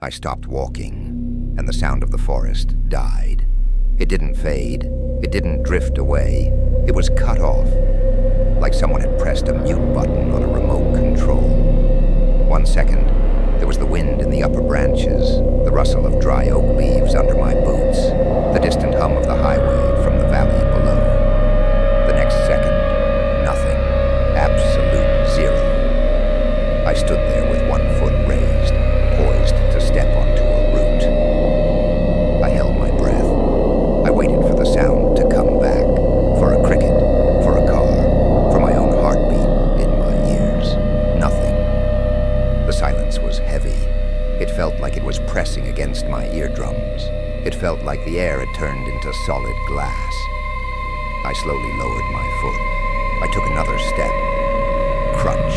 I stopped walking, and the sound of the forest died. It didn't fade. It didn't drift away. It was cut off, like someone had pressed a mute button on a remote control. 1 second, there was the wind in the upper branches, the rustle of dry oak leaves under my boots, the distant hum of the highway from the valley below. The next second, nothing. Absolute zero. I stood there with 1 foot raised, poised to step onto a root. I held my breath. I waited for the sound to come back, for a cricket, for a car, for my own heartbeat in my ears. Nothing. The silence was heavy. It felt like it was pressing against my eardrums. It felt like the air had turned into solid glass. I slowly lowered my foot. I took another step. Crunch.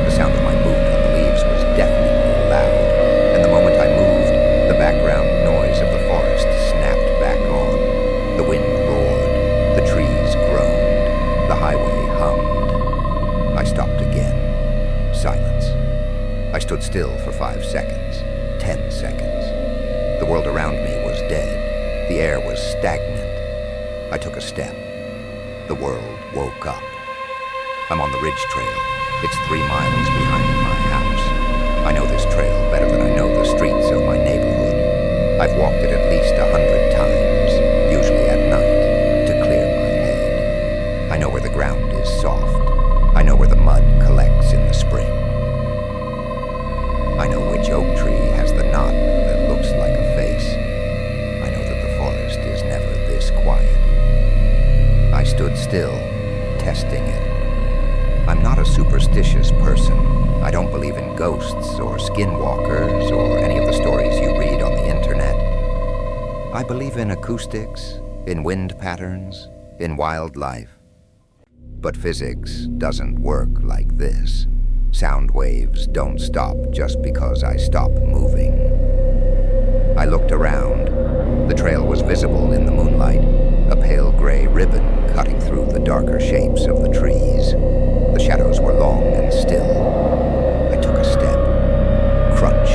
The sound of my boot on the leaves was deafeningly loud, and the moment I moved, the background noise of the forest snapped back on. The wind roared, the trees groaned, the highway hummed. I stopped again. Silence. I stood still for 5 seconds, 10 seconds. The world around me was dead. The air was stagnant. I took a step. The world woke up. I'm on the ridge trail. It's 3 miles behind my house. I know this trail better than I know the streets of my neighborhood. I've walked it at least 100 times, usually at night, to clear my head. I know where the ground is soft. I know where the mud collects in the spring. I know which oak tree has the knot that looks like a face. I know that the forest is never this quiet. I stood still, testing it. I'm not a superstitious person. I don't believe in ghosts or skinwalkers or any of the stories you read on the internet. I believe in acoustics, in wind patterns, in wildlife. But physics doesn't work like this. Sound waves don't stop just because I stop moving. I looked around. The trail was visible in the moonlight, a pale gray ribbon cutting through the darker shapes of the trees. The shadows were long and still. I took a step. Crunch.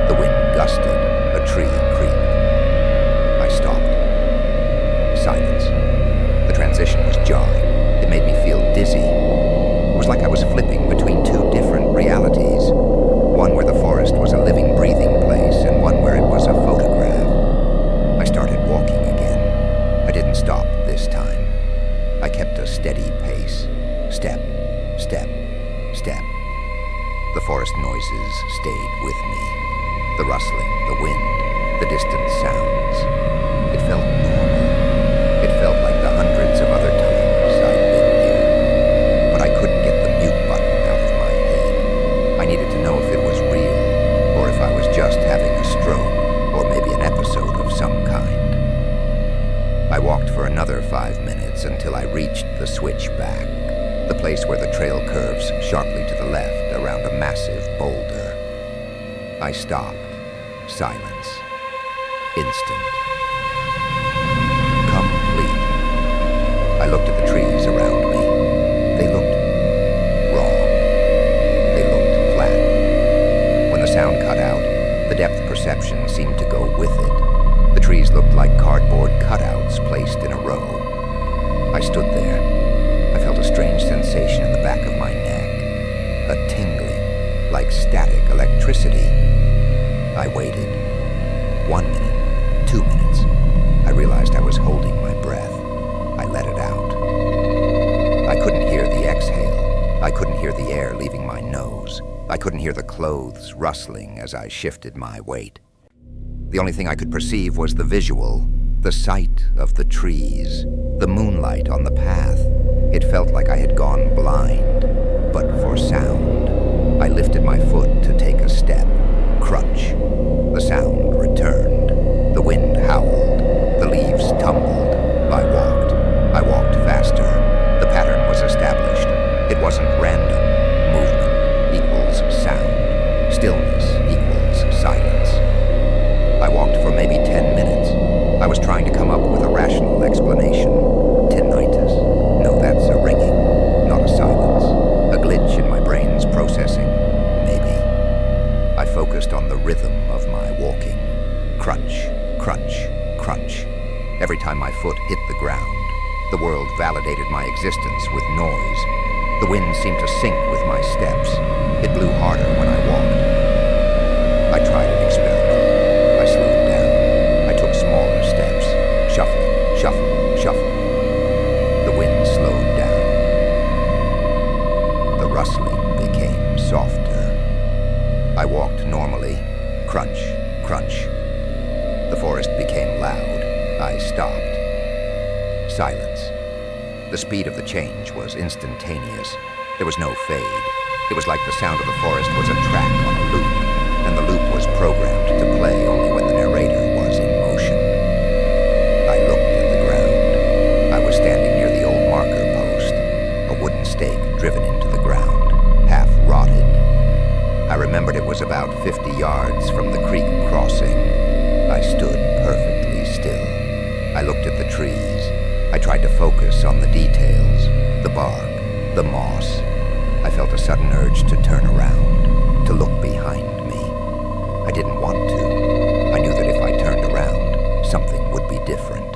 The wind gusted. A tree creaked. I stopped. Silence. The transition was jarring. It made me feel dizzy. It was like I was flipping between 2 different realities. One where the forest was a living, breathing place, and one where it was a photograph. I started walking again. I didn't stop this time. I kept a steady pace. Step, step, step. The forest noises stayed with me. The rustling, the wind, the distant sounds. It felt normal. It felt like the hundreds of other times I'd been here. But I couldn't get the mute button out of my head. I needed to know if it was real, or if I was just having a stroke, or maybe an episode of some kind. I walked for another 5 minutes until I reached the switchback. The place where the trail curves sharply to the left around a massive boulder. I stopped. Silence. Instant. Complete. I looked at the trees around me. They looked wrong. They looked flat. When the sound cut out, the depth perception seemed to go with it. The trees looked like cardboard cutouts placed in a row. I stood there. I felt a strange sensation in the back of my neck, a tingling, like static electricity. I waited. 1 minute, 2 minutes. I realized I was holding my breath. I let it out. I couldn't hear the exhale. I couldn't hear the air leaving my nose. I couldn't hear the clothes rustling as I shifted my weight. The only thing I could perceive was the visual, the sight of the trees, the moonlight on the path. It felt like I had gone blind, but for sound. I lifted my foot to take a step. Crunch. The sound returned. The wind howled. The leaves tumbled. I walked. I walked faster. The pattern was established. It wasn't random. Movement equals sound. Stillness equals silence. I walked for maybe 10 minutes. I was trying to come up with a rational explanation. Tinnitus. No, that's a ringing, not a silence. A glitch in my brain's processing. Maybe. I rhythm of my walking. Crunch, crunch, crunch. Every time my foot hit the ground, the world validated my existence with noise. The wind seemed to sync with my steps. It blew harder when I walked. I tried an experiment. I slowed down. I took smaller steps, shuffling, shuffling, shuffling. The wind slowed down. The rustling became softer. I walked normally. Crunch, crunch. The forest became loud. I stopped. Silence. The speed of the change was instantaneous. There was no fade. It was like the sound of the forest was a track on a loop, and the loop was programmed to play only when the narrator was in motion. I looked at the ground. I was standing near the old marker post, a wooden stake driven into the ground, half rotted. I remembered it was about 50 yards from the creek crossing. I stood perfectly still. I looked at the trees. I tried to focus on the details, the bark, the moss. I felt a sudden urge to turn around, to look behind me. I didn't want to. I knew that if I turned around, something would be different.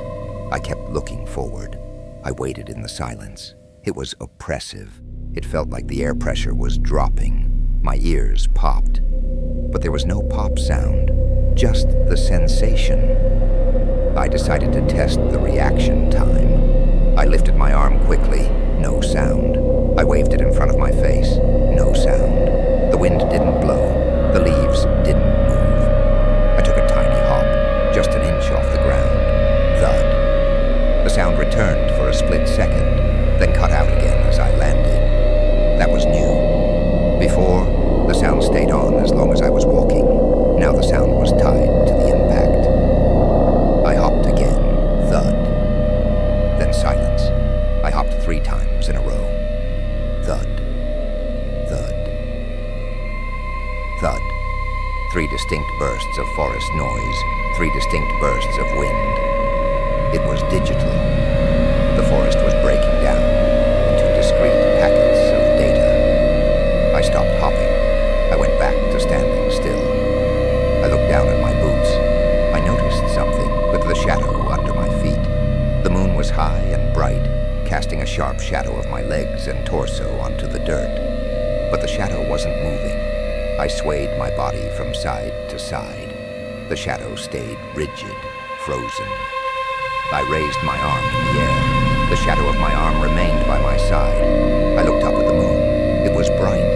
I kept looking forward. I waited in the silence. It was oppressive. It felt like the air pressure was dropping. My ears popped. But there was no pop sound, just the sensation. I decided to test the reaction time. I lifted my arm quickly, no sound. I waved it in front of my face, no sound. The wind didn't blow, the leaves didn't move. I took a tiny hop, just an inch off the ground. Thud. The sound returned for a split second, then cut out again as I landed. That was new. Before, the sound stayed on as long as I was walking. Now the sound was tied to the impact. I hopped again, thud. Then silence. I hopped 3 times in a row. Thud. Thud. Thud. 3 distinct bursts of forest noise, 3 distinct bursts of wind. It was digital. The forest was breaking down into discrete packets of data. I stopped hopping. I went back to standing still. I looked down at my boots. I noticed something with the shadow under my feet. The moon was high and bright, casting a sharp shadow of my legs and torso onto the dirt. But the shadow wasn't moving. I swayed my body from side to side. The shadow stayed rigid, frozen. I raised my arm in the air. The shadow of my arm remained by my side. I looked up at the moon. It was bright.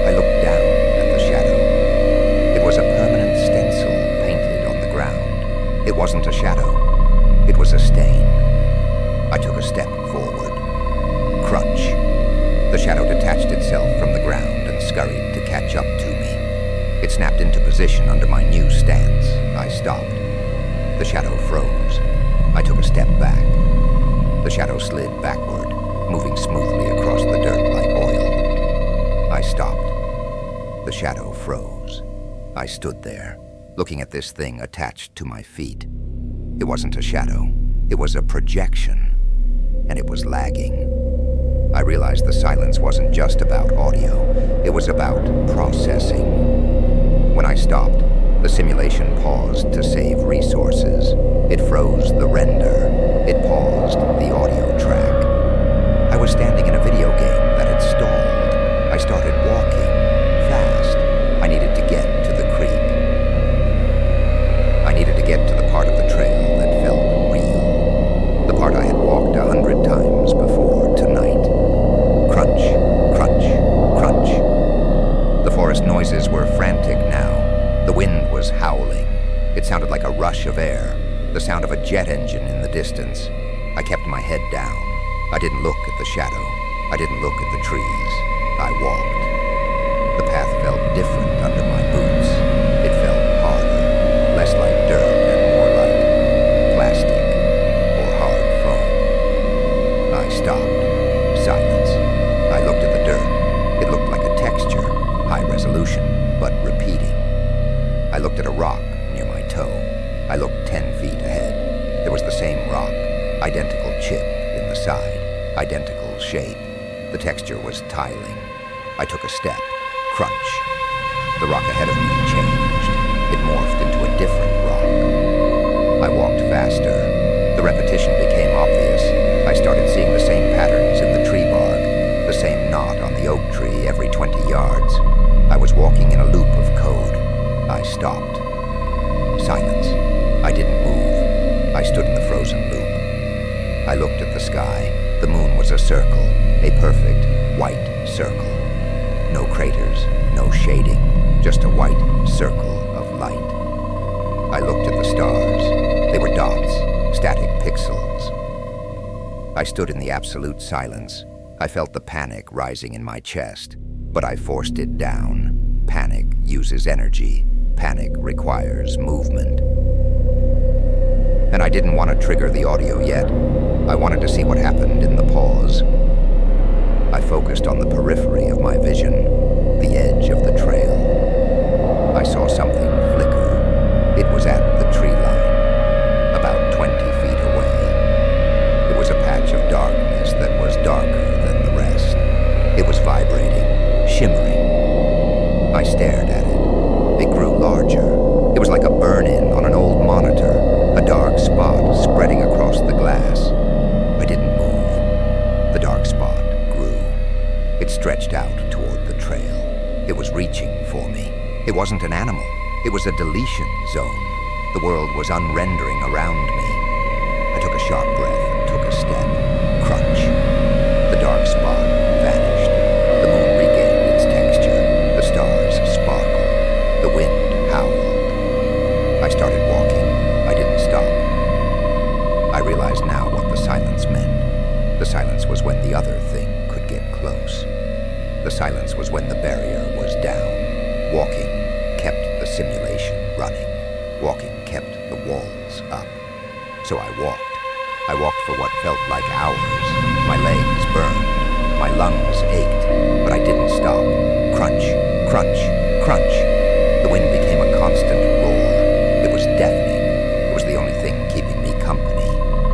I looked down at the shadow. It was a permanent stencil painted on the ground. It wasn't a shadow. It was a stain. I took a step forward. Crunch. The shadow detached itself from the ground and scurried to catch up to me. It snapped into position under my new stance. I stopped. The shadow froze. I took a step back. The shadow slid backward, moving smoothly across the dirt like oil. I stopped. The shadow froze. I stood there, looking at this thing attached to my feet. It wasn't a shadow. It was a projection, and it was lagging. I realized the silence wasn't just about audio. It was about processing. When I stopped, the simulation paused to save resources. It froze the render. It paused the audio track. I was standing in a video game that had stalled. I started walking, fast. I needed to get to the creek. I needed to get to the part of the trail that felt real. The part I had walked 100 times before tonight. Crunch, crunch, crunch. The forest noises were frantic now. The wind was howling. It sounded like a rush of air, the sound of a jet engine in the distance. I kept my head down. I didn't look at the shadow. I didn't look at the trees. I walked. The path felt different under my boots. It felt harder, less like dirt and more like plastic or hard foam. I stopped. Silence. I looked at the dirt. It looked like a texture, high resolution, but repeating. I looked at a rock near my toe. I looked 10 feet ahead. There was the same rock, identical chip in the side, identical shape. The texture was tiling. I took a step. Crunch. The rock ahead of me changed. I stopped. Silence. I didn't move. I stood in the frozen loop. I looked at the sky. The moon was a circle, a perfect white circle. No craters, no shading, just a white circle of light. I looked at the stars. They were dots, static pixels. I stood in the absolute silence. I felt the panic rising in my chest, but I forced it down. Panic uses energy. Panic requires movement. And I didn't want to trigger the audio yet. I wanted to see what happened in the pause. I focused on the periphery of my vision, the edge of the trail. I saw something flicker. It was at the tree line, about 20 feet away. It was a patch of darkness that was darker than the rest. It was vibrating, shimmering. I stared at it. It grew larger. It was like a burn-in on an old monitor, a dark spot spreading across the glass. I didn't move. The dark spot grew. It stretched out toward the trail. It was reaching for me. It wasn't an animal. It was a deletion zone. The world was unrendering around me. I took a sharp breath and took a step. Crunch. The dark spot vanished. The moon regained its texture. The stars sparkled. The wind howled. I started walking. I didn't stop. I realized now what the silence meant. The silence was when the other thing could get close. The silence was when the barrier was down. Walking kept the simulation running. Walking kept the walls up. So I walked. I walked for what felt like hours. My legs burned. My lungs ached. But I didn't stop. Crunch, crunch, crunch. The wind became a constant roar. It was deafening. It was the only thing keeping me company.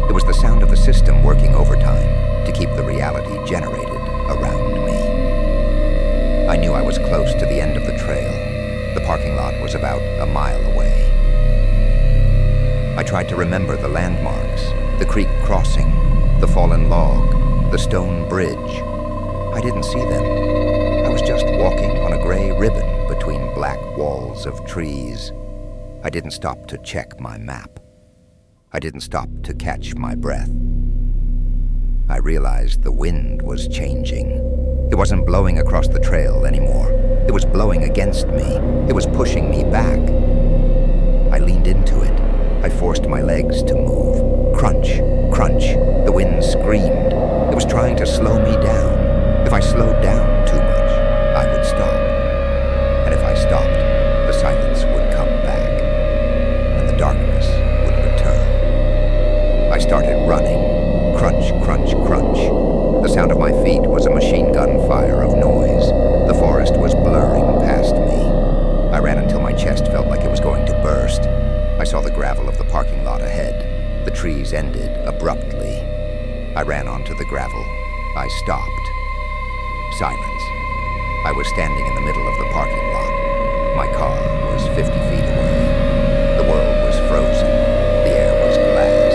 It was the sound of the system working overtime to keep the reality generated around me. I knew I was close to the end of the trail. The parking lot was about a mile away. I tried to remember the landmarks, the creek crossing, the fallen log, the stone bridge. I didn't see them. I was just walking on a gray ribbon between black walls of trees. I didn't stop to check my map. I didn't stop to catch my breath. I realized the wind was changing. It wasn't blowing across the trail anymore. It was blowing against me. It was pushing me back. I leaned into it. I forced my legs to move. Crunch, crunch. The wind screamed. It was trying to slow me down. If I slowed down too much, I would stop. And if I stopped, the silence would come back. And the darkness would return. I started running. Crunch, crunch, crunch. The sound of my feet was a machine gun fire of noise. The forest was blurring past me. I ran until my chest felt like it was going to burst. I saw the gravel of the parking lot ahead. The trees ended abruptly. I ran onto the gravel. I stopped. Silence. I was standing in the middle of the parking lot. My car was 50 feet away. The world was frozen. The air was glass.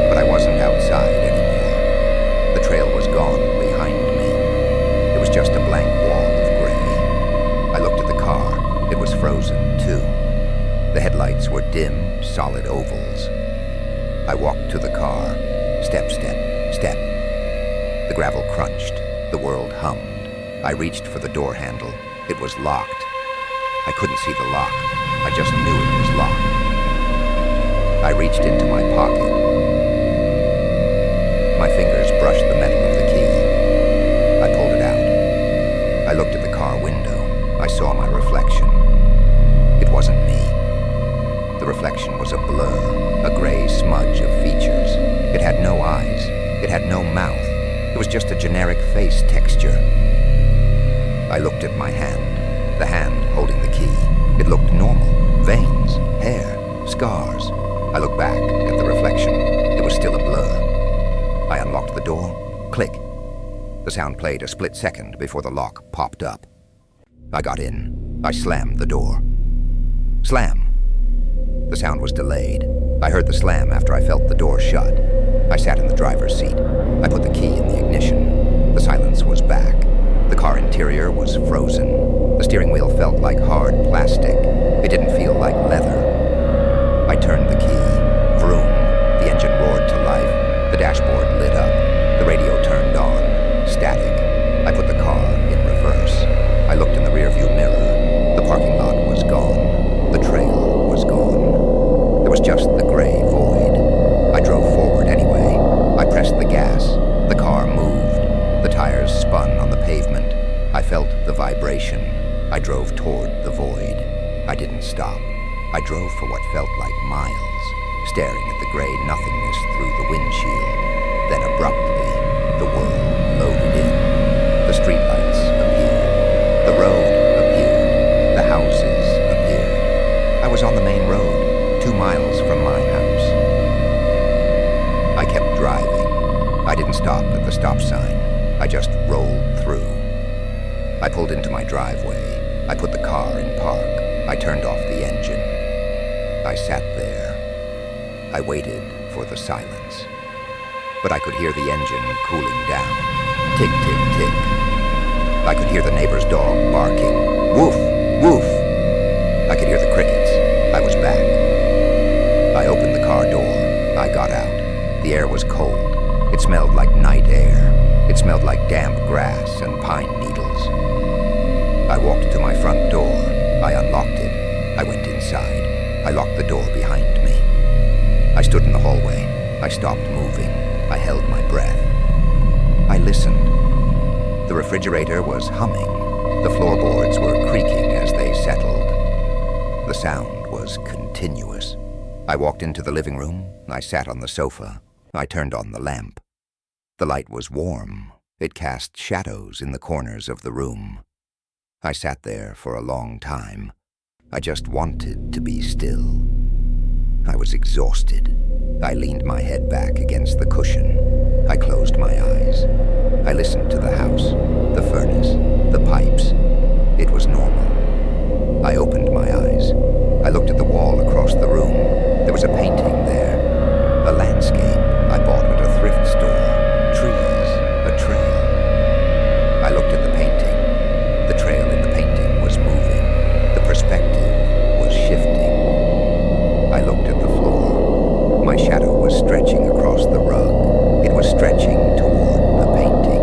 But I wasn't outside anymore. The trail was gone behind me. It was just a blank wall of gray. I looked at the car. It was frozen, too. The headlights were dim, solid ovals. I walked to the car. Step, step, step. The gravel crunched. The world hummed. I reached for the door handle. It was locked. I couldn't see the lock. I just knew it was locked. I reached into my pocket. My fingers brushed the metal of the key. I pulled it out. I looked at the car window. I saw my reflection. It wasn't me. The reflection was a blur, a gray smudge of features. It had no eyes. It had no mouth. It was just a generic face texture. I looked at my hand, the hand holding the key. It looked normal. Veins, hair, scars. I looked back at the reflection. It was still a blur. I unlocked the door. Click. The sound played a split second before the lock popped up. I got in. I slammed the door. Slam. The sound was delayed. I heard the slam after I felt the door shut. I sat in the driver's seat. I put the key in the ignition. The silence was back. The car interior was frozen. The steering wheel felt like hard plastic. It didn't feel I drove for what felt like miles, staring at the gray nothingness through the windshield. Then abruptly, the world loaded in. The streetlights appeared. The road appeared. The houses appeared. I was on the main road, 2 miles from my house. I kept driving. I didn't stop at the stop sign. I just rolled through. I pulled into my driveway. I put the car in park. I turned off the engine. I sat there. I waited for the silence. But I could hear the engine cooling down. Tick, tick, tick. I could hear the neighbor's dog barking. Woof, woof. I could hear the crickets. I was back. I opened the car door. I got out. The air was cold. It smelled like night air. It smelled like damp grass and pine needles. I walked to my front door. I unlocked it. I went inside. I locked the door behind me. I stood in the hallway. I stopped moving. I held my breath. I listened. The refrigerator was humming. The floorboards were creaking as they settled. The sound was continuous. I walked into the living room. I sat on the sofa. I turned on the lamp. The light was warm. It cast shadows in the corners of the room. I sat there for a long time. I just wanted to be still. I was exhausted. I leaned my head back against the cushion. I closed my eyes. I listened to the house, the furnace, the pipes. It was normal. I opened my eyes. I looked at the wall across the room. There was a painting there. A landscape I bought at a thrift store. Trees, a trail. I looked at the painting. The trail in the painting was moving. The perspective was shifting. I looked at the floor. My shadow was stretching across the rug. It was stretching toward the painting.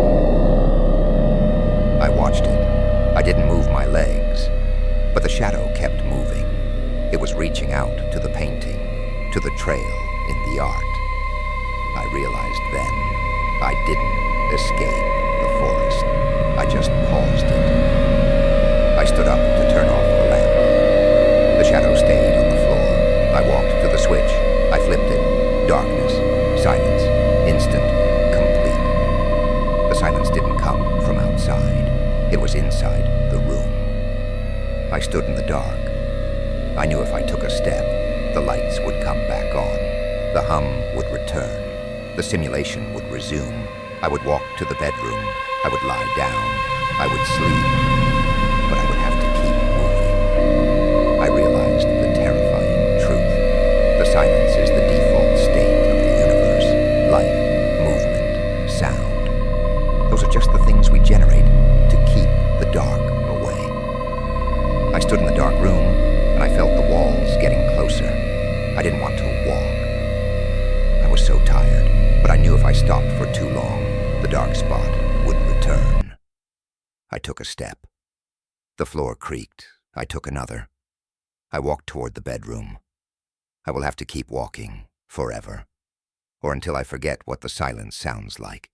I watched it. I didn't move my legs, but the shadow kept moving. It was reaching out to the painting, to the trail in the art. I realized then I didn't escape the forest. I just paused it. I stood up to turn off the lamp. The shadow stayed on the floor. I walked to the switch. I flipped it. Darkness, silence, instant, complete. The silence didn't come from outside. It was inside the room. I stood in the dark. I knew if I took a step, the lights would come back on. The hum would return. The simulation would resume. I would walk to the bedroom. I would lie down. I would sleep. But I would have to keep moving. I realized the terrifying truth. The silence is the default state of the universe. Life, movement, sound. Those are just the things we generate to keep the dark away. I stood in the dark room, and I felt the walls getting closer. I didn't want to walk. I was so tired, but I knew if I stopped for too long, the dark spot would return. I took a step. The floor creaked. I took another. I walked toward the bedroom. I will have to keep walking forever, or until I forget what the silence sounds like.